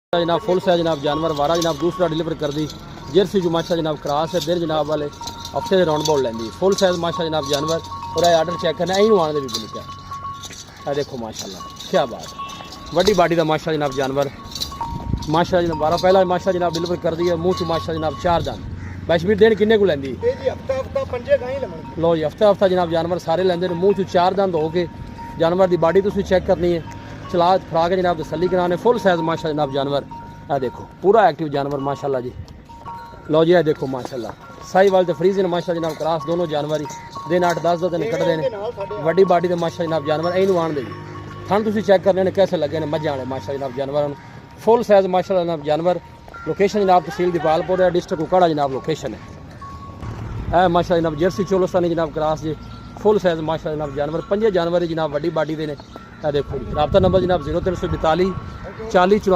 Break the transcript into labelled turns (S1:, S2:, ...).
S1: जनाब full size जनाब जानवर वारा जनाब दूसरा डिलीवर कर दी जर्सी जो माशा जनाब क्रास है दिन जनाब वाले हफ्ते के राउंड बॉल लेंदी फुल साइज माशा जनाब जानवर और आर्डर चेक करना यही आने भी बनी क्या देखो माशाल्लाह क्या बात है वड्डी बाडी का माशा जनाब जानवर माशा जनाब वारा पहला माशा जनाब डिलीवर कर दी है मुँह च माशा जनाब 4 दान बैशमीर दिन किन्ने को लेंदी लो जी हफ्ता हफ्ता जनाब जानवर सारे लेंदे मुँह च 4 दान हो के जानवर की बाडी तुसीं चेक करनी है चला फरा के जनाब तसली कराने फुल साइज माशा जनाब जानवर है देखो पूरा एक्टिव जानवर माशाल्लाह जी लो जी है देखो माशाल्लाह साई वाल तो फ्रीजन माशा जनाब क्रास दोनों जानवर ही दिन 8-10 दिन कटते हैं वड्डी बाडी के माशा जनाब जानवर यही आन दे थन तुसीं चेक करने ने कैसे लगे ने मझां वाले माशा जनाब जानवर फुल साइज माशा जनाब जानवर लोकेशन जनाब तहसील दीपालपुर है डिस्ट्रिक्ट कुकाड़ा जनाब लोकेशन है माशा जनाब जर्सी चोलोस्तानी जनाब क्रास जी फुल साइज माशा जनाब जानवर 5 जानवर जनाब वड्डी बाडी के ने देखो जी रबता नंबर जनाब 0342 40 54